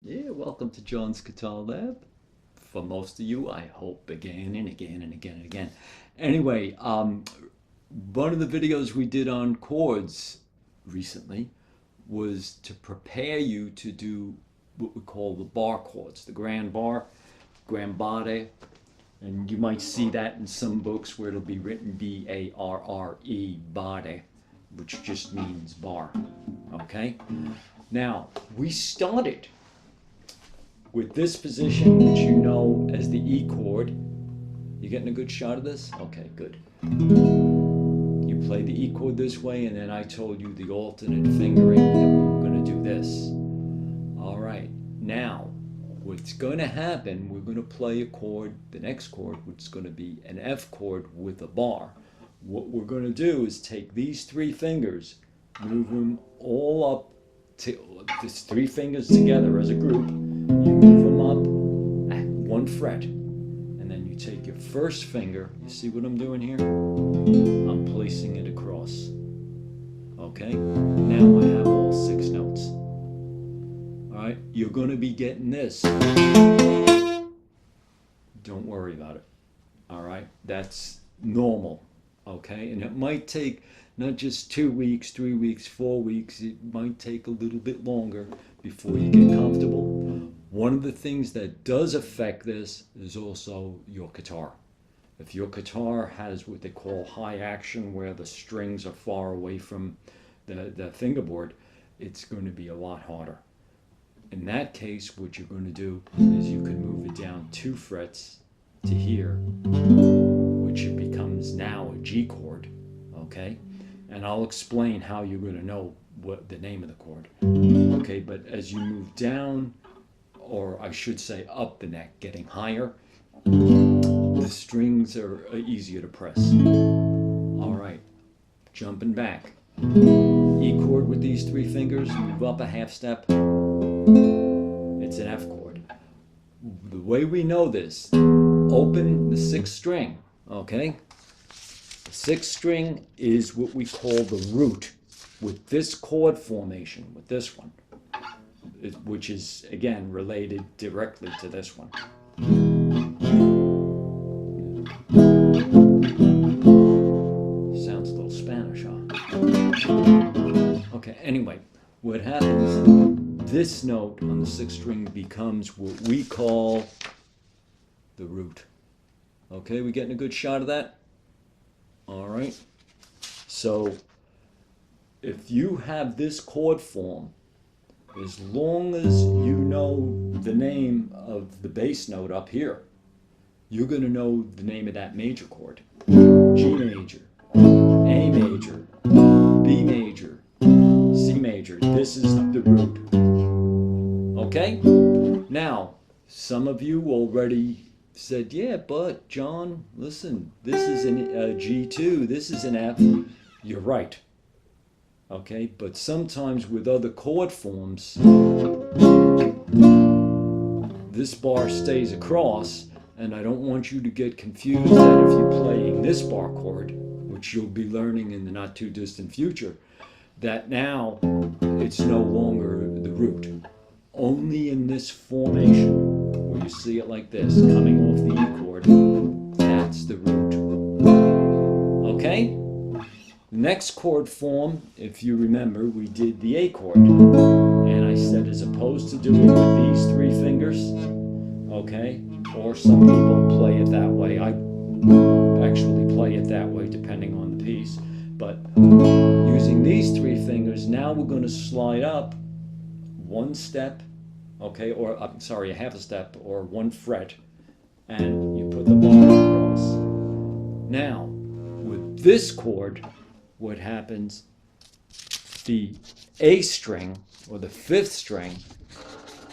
Yeah, welcome to John's Guitar Lab. For most of you, I hope again and again and again and again. Anyway, one of the videos we did on chords recently was to prepare you to do what we call the bar chords, the grand bar, grand barre, and you might see that in some books where it'll be written B-A-R-R-E, barre, which just means bar. Okay? Now, we started with this position, which you know as the E chord. You getting a good shot of this? Okay, good. You play the E chord this way, and then I told you the alternate fingering that we were going to do this. All right, now what's going to happen, we're going to play a chord, the next chord, which is going to be an F chord with a bar. What we're going to do is take these three fingers, move them all up, to these three fingers together as a group. You move them up at one fret, and then you take your first finger. You see what I'm doing here? I'm placing it across. Okay? Now I have all 6 notes. All right? You're going to be getting this. Don't worry about it. All right? That's normal. Okay? And it might take not just 2 weeks, 3 weeks, 4 weeks. It might take a little bit longer before you get comfortable. One of the things that does affect this is also your guitar. If your guitar has what they call high action, where the strings are far away from the fingerboard, it's going to be a lot harder. In that case, what you're going to do is you can move it down 2 frets to here, which it becomes now a G chord, okay? And I'll explain how you're going to know what the name of the chord. Okay, but as you move down, or I should say up the neck, getting higher, the strings are easier to press. All right, jumping back. E chord with these 3 fingers, move up a half step. It's an F chord. The way we know this, open the 6th string, okay? The 6th string is what we call the root with this chord formation, with this one, which is, again, related directly to this one. Sounds a little Spanish, huh? Okay, anyway, what happens, this note on the 6th string becomes what we call the root. Okay, we getting a good shot of that? All right. So if you have this chord form, as long as you know the name of the bass note up here, you're going to know the name of that major chord. G major, A major, B major, C major. This is the root. Okay? Now, some of you already said, yeah, but John, listen, this is a G2, this is an F. You're right. Okay, but sometimes with other chord forms, this bar stays across, and I don't want you to get confused that if you're playing this bar chord, which you'll be learning in the not too distant future, that now it's no longer the root. Only in this formation, where you see it like this, coming off the E chord, that's the root. Okay? Next chord form, if you remember, we did the A chord. And I said, as opposed to doing it with these 3 fingers, okay, or some people play it that way. I actually play it that way depending on the piece. But using these 3 fingers, now we're going to slide up 1 step, okay, or I'm sorry, a half a step, or 1 fret, and you put the bar across. Now, with this chord, what happens, the A string, or the 5th string,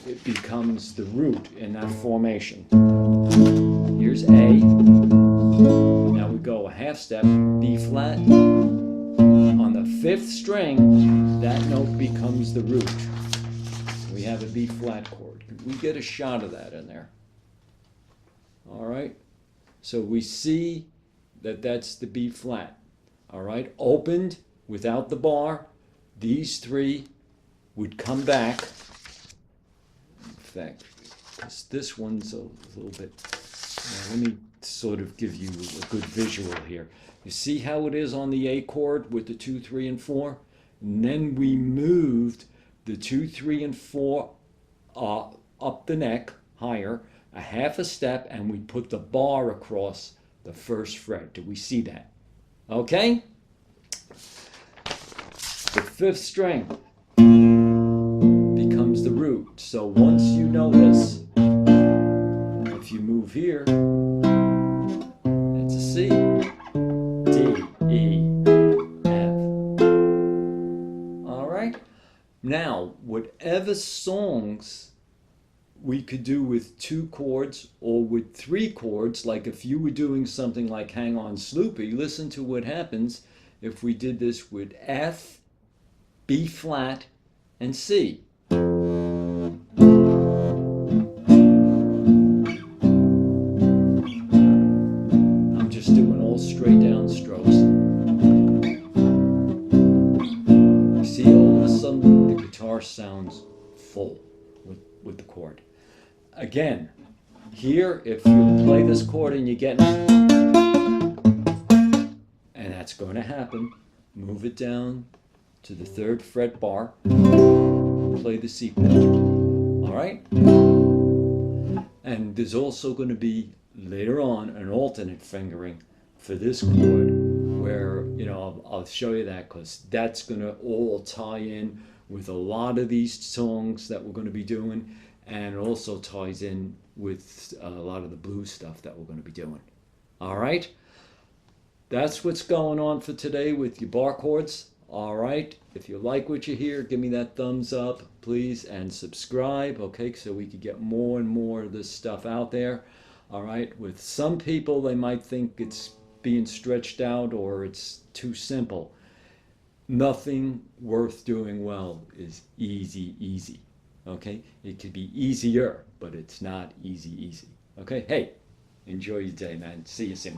it becomes the root in that formation. Here's A. Now we go a half step, B flat. On the 5th string, that note becomes the root. We have a B flat chord. We get a shot of that in there. All right? So we see that that's the B flat. All right? Opened without the bar, these 3 would come back effect, because this one's a little bit, let me sort of give you a good visual here. You see how it is on the A chord with the 2, 3, and 4? And then we moved the 2, 3, and 4 up the neck higher, a half a step, and we put the bar across the first fret. Do we see that? Okay? The 5th string becomes the root. So once you know this, if you move here, it's a C, D, E, F. All right? Now, whatever songs we could do with 2 chords or with 3 chords, like if you were doing something like Hang On Sloopy, listen to what happens if we did this with F, B flat, and C. I'm just doing all straight down strokes. You see, all of a sudden the guitar sounds full with the chord. Again, here, if you play this chord and you get, and that's going to happen, move it down to the 3rd fret bar, play the C chord. All right? And there's also going to be, later on, an alternate fingering for this chord where, you know, I'll show you that, because that's going to all tie in with a lot of these songs that we're going to be doing, and also ties in with a lot of the blues stuff that we're going to be doing. All right? That's what's going on for today with your bar chords. All right? If you like what you hear, give me that thumbs up, please, and subscribe, okay, so we can get more and more of this stuff out there. All right? With some people, they might think it's being stretched out or it's too simple. Nothing worth doing well is easy. Okay? It could be easier, but it's not easy. Okay? Hey, enjoy your day, man. See you soon.